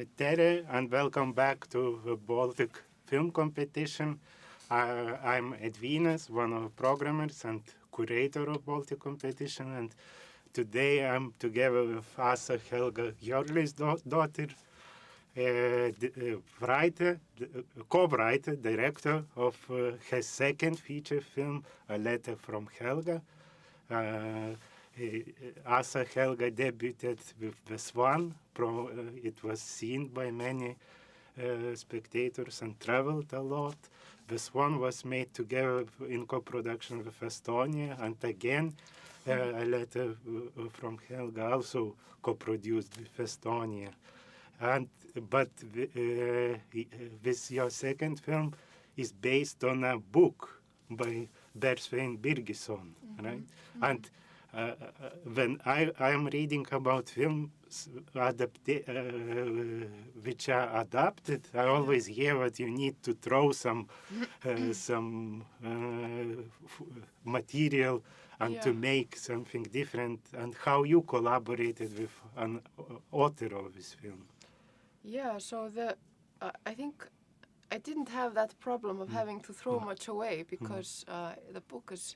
Tere, and welcome back to the Baltic Film Competition. I'm Edvinas, one of the programmers and curator of Baltic Competition, and today I'm together with Ása Helga Hjörleifsdóttir, writer, co-writer, director of her second feature film, A Letter from Helga. Ása Helga debuted with The Swan. It was seen by many spectators and traveled a lot. The Swan was made together in co-production with Estonia, and again, A Letter from Helga also co-produced with Estonia. But this your second film is based on a book by Bergsvein Birgisson, right? Mm-hmm. And when I am reading about films which are adapted, I always hear that you need to throw some material and to make something different, and how you collaborated with an author of this film. Yeah, so I think I didn't have that problem of having to throw much away, because the book is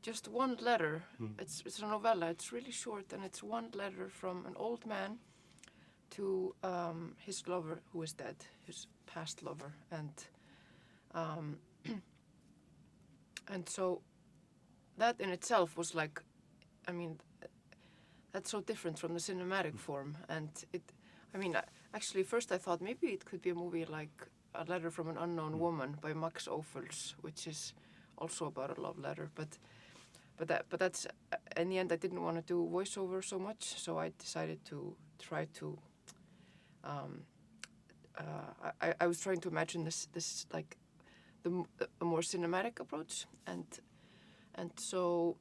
just one letter. It's a novella. It's really short, and it's one letter from an old man to his lover who is dead, his past lover, and so that in itself was like, I mean, that's so different from the cinematic form, and actually first I thought maybe it could be a movie like A Letter from an Unknown Woman by Max Ophüls, which is also about a love letter, but that's, in the end, I didn't want to do voiceover so much, so I decided to try to, I was trying to imagine this like a more cinematic approach, and so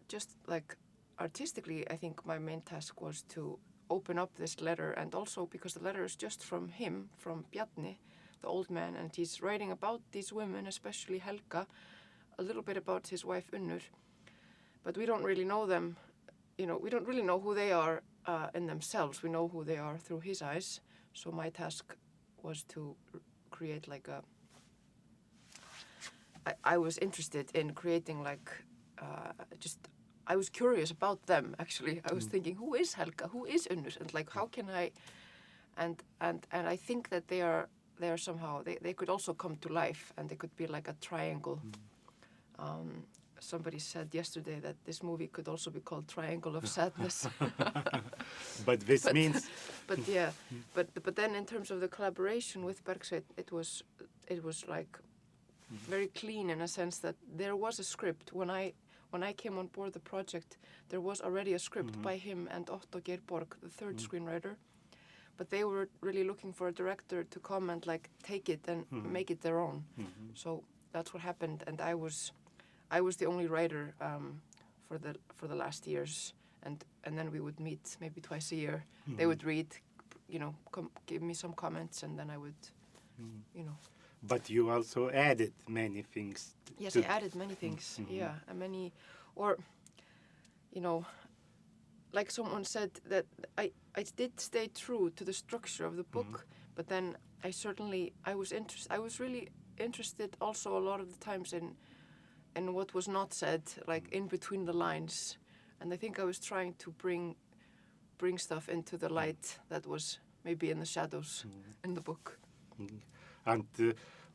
just like artistically, I think my main task was to open up this letter, and also because the letter is just from him, from Bjarni, the old man, and he's writing about these women, especially Helga, a little bit about his wife Unnur, but we don't really know them, we don't really know who they are in themselves. We know who they are through his eyes. So my task was to create like I was interested in creating like I was curious about them, actually. I was thinking, who is Helga? Who is Unnur? And like, how can I, and I think that they are somehow, they could also come to life, and they could be like a triangle. Somebody said yesterday that this movie could also be called Triangle of Sadness. But means... But yeah, but then in terms of the collaboration with Bergsvein, it was like very clean, in a sense that there was a script. When I came on board the project, there was already a script by him and Otto Geirborg, the third screenwriter. But they were really looking for a director to come and like take it and make it their own. So that's what happened, and I was the only writer for the last years, and then we would meet maybe twice a year. They would read, give me some comments, and then I would, But you also added many things. Yes, I added many things. Yeah, and many, or, like someone said, that I did stay true to the structure of the book, but then I was really interested also a lot of the times in what was not said, like in between the lines, and I think I was trying to bring stuff into the light that was maybe in the shadows in the book. And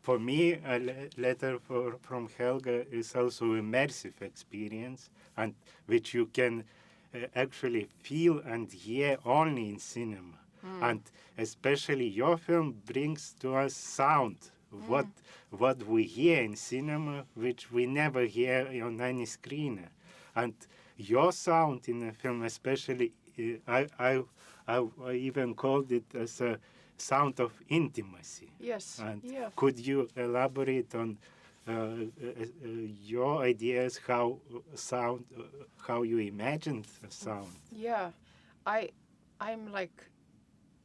for me, A Letter from Helga is also an immersive experience, and which you can actually feel and hear only in cinema. And especially your film brings to us sound, what we hear in cinema, which we never hear on any screen. And your sound in the film, especially, I even called it as a sound of intimacy. Yes. And could you elaborate on your ideas, how you imagined the sound? Yeah, I'm like,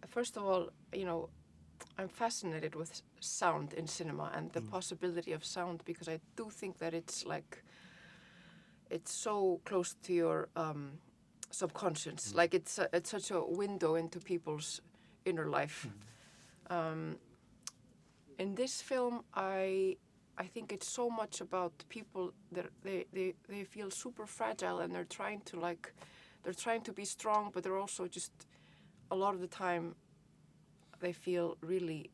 first of all, I'm fascinated with sound in cinema and the possibility of sound, because I do think that it's so close to your subconscious. Like it's such a window into people's inner life. In this film, I think it's so much about people that they feel super fragile, and they're trying to be strong, but they're also just a lot of the time they feel really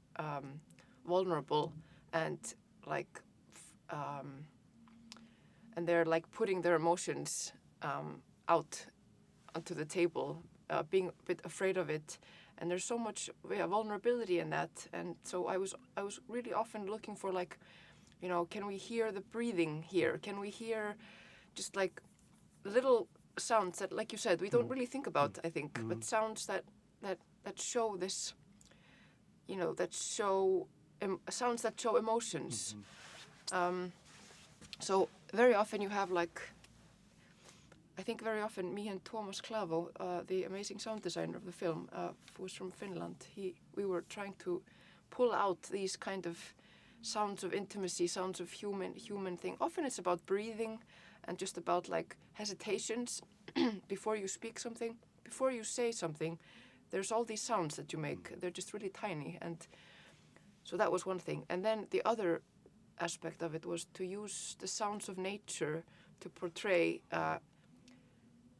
vulnerable, and like and they're like putting their emotions out onto the table, being a bit afraid of it. And there's so much vulnerability in that. And so I was really often looking for, like, you know, can we hear the breathing here? Can we hear just like little sounds that, like you said, we don't really think about, I think, but sounds that show this, you know, sounds that show emotions. So very often you have, like, I think very often me and Thomas Klavo, the amazing sound designer of the film, who's from Finland, we were trying to pull out these kind of sounds of intimacy, sounds of human thing. Often it's about breathing and just about like hesitations before you speak something, before you say something. There's all these sounds that you make. They're just really tiny. And so that was one thing. And then the other aspect of it was to use the sounds of nature to portray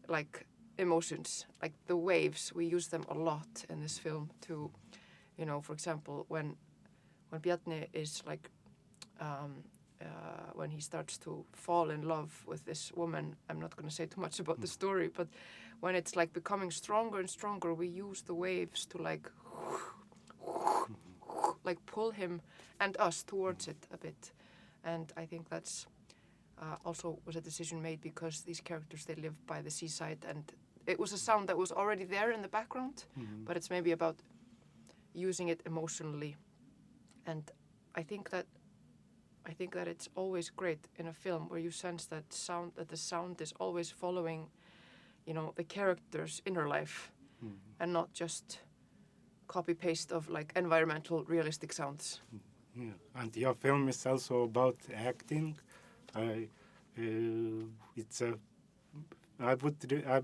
like emotions, like the waves. We use them a lot in this film to, you know, for example, when Bjarni is like, when he starts to fall in love with this woman, I'm not going to say too much about the story, but when it's like becoming stronger and stronger, we use the waves to like pull him and us towards it a bit. And I think that's also was a decision made because these characters, they live by the seaside, and it was a sound that was already there in the background, but it's maybe about using it emotionally. And I think that it's always great in a film where you sense that the sound is always following, you know, the character's inner life, and not just copy paste of like environmental realistic sounds. Yeah. And your film is also about acting. I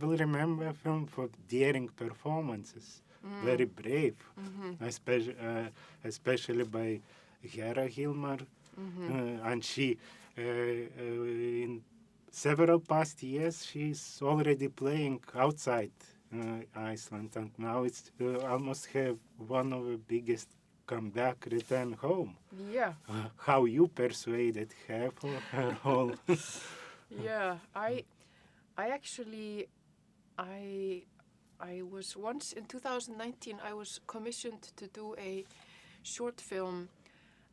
will remember a film for daring performances, very brave, especially by Hera Hilmar, and she in several past years she's already playing outside Iceland, and now it's almost have one of the biggest comeback return home. Yeah. How you persuaded her for her role? Yeah, I actually was once in 2019. I was commissioned to do a short film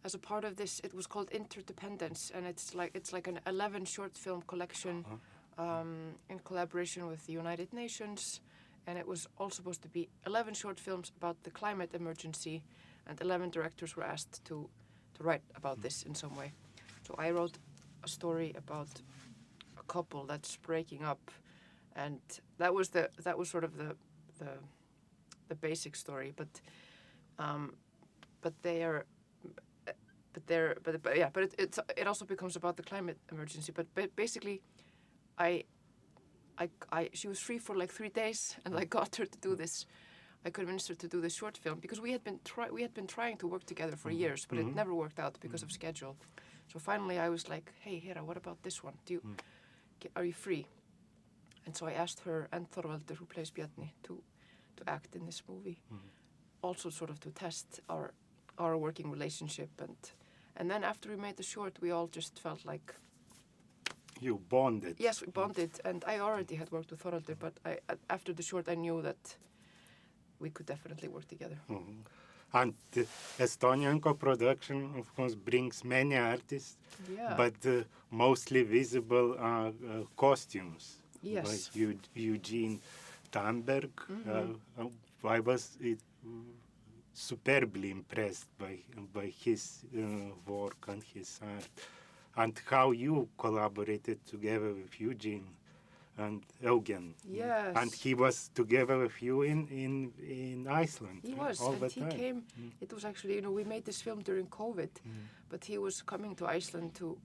as a part of this. It was called Interdependence, and it's like an 11 short film collection in collaboration with the United Nations, and it was all supposed to be 11 short films about the climate emergency, and 11 directors were asked to write about this in some way. So I wrote a story about a couple that's breaking up, and that was sort of the basic story. But it also becomes about the climate emergency. But basically, she was free for like 3 days, and I got her to do this. I convinced her to do this short film because we had been trying to work together for years, but it never worked out because of schedule. So finally, I was like, "Hey, Hera, what about this one? Are you free?" And so I asked her and Þorvaldur, who plays Bjarni, to act in this movie, also sort of to test our working relationship. And then after we made the short, we all just felt like. You bonded. Yes, we bonded, and I already had worked with Þorvaldur, but after the short, I knew that we could definitely work together. And the Estonian co-production, of course, brings many artists, but mostly visible are costumes. Yes. Like Eugene Thunberg. I was superbly impressed by his work and his art, and how you collaborated together with Eugene and Eugen. Yes. And he was together with you in Iceland. He was, all and the he time. came. It was actually, we made this film during COVID, but he was coming to Iceland to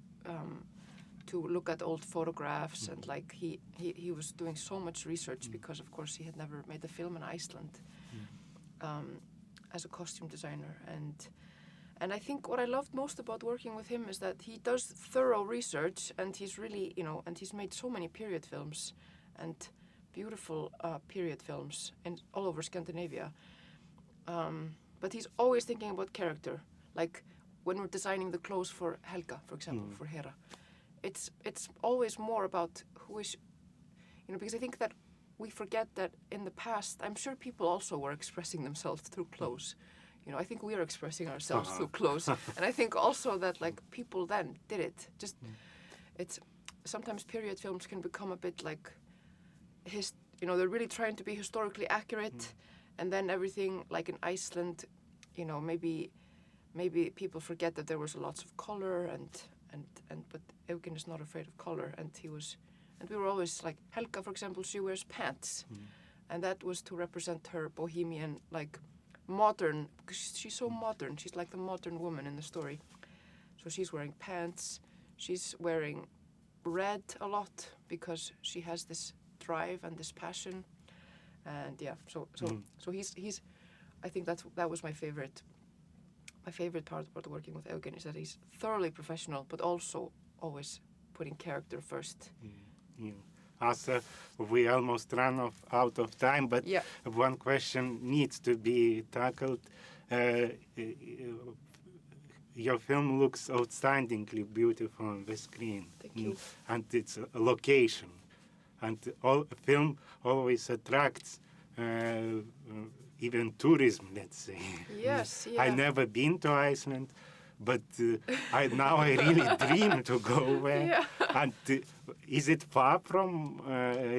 look at old photographs, and like he was doing so much research because, of course, he had never made a film in Iceland. as a costume designer. And I think what I loved most about working with him is that he does thorough research, and he's really, you know, and he's made so many period films and beautiful period films all over Scandinavia. But he's always thinking about character. Like when we're designing the clothes for Helga, for example, for Hera, it's always more about who is, you know, because I think that we forget that in the past, I'm sure people also were expressing themselves through clothes. You know, I think we are expressing ourselves through clothes. And I think also that like people then did it. Just, it's, sometimes period films can become a bit like, you know, they're really trying to be historically accurate. And then everything, like in Iceland, you know, maybe people forget that there was lots of color but Eugen is not afraid of color, and we were always like, Helga, for example, she wears pants. And that was to represent her bohemian, like modern, because she's so modern. She's like the modern woman in the story. So she's wearing pants. She's wearing red a lot because she has this drive and this passion. And yeah, so he's I think that was my favorite part about working with Eugen, is that he's thoroughly professional, but also always putting character first. Asa, we almost ran out of time, but one question needs to be tackled. Your film looks outstandingly beautiful on the screen. Thank you. And it's a location. And film always attracts even tourism, let's say. Yes, yeah. I've never been to Iceland, but now I really dream to go there. Yeah. And is it far from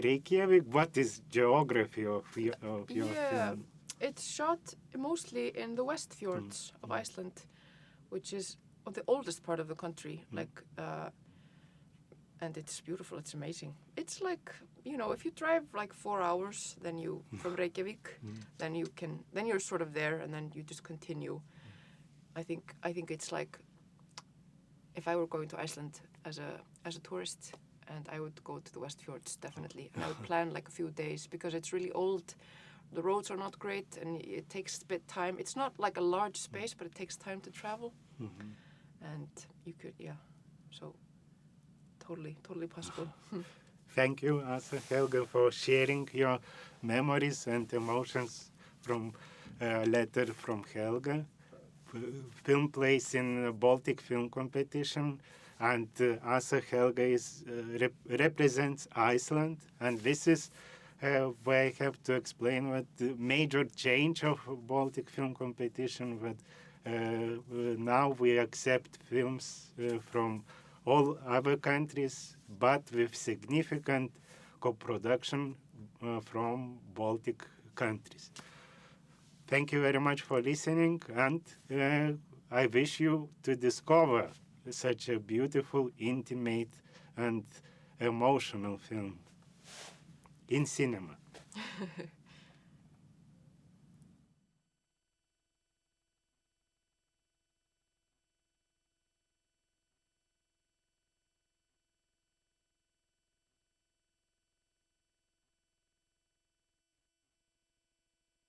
Reykjavik? What is geography of your film? It's shot mostly in the west fjords of Iceland, which is the oldest part of the country. Like, and it's beautiful. It's amazing. It's like, you know, if you drive like 4 hours, then from Reykjavik, then you're sort of there, and then you just continue. I think it's like, if I were going to Iceland as a tourist, and I would go to the West Fjords, definitely. And I would plan like a few days, because it's really old. The roads are not great, and it takes a bit time. It's not like a large space, but it takes time to travel. And you could, so totally possible. Thank you, Ása Helga, for sharing your memories and emotions from a letter from Helga. Film plays in the Baltic Film Competition, and Ása Helga represents Iceland, and this is where I have to explain what the major change of Baltic Film Competition, but now we accept films from all other countries, but with significant co-production from Baltic countries. Thank you very much for listening, and I wish you to discover such a beautiful, intimate, and emotional film in cinema.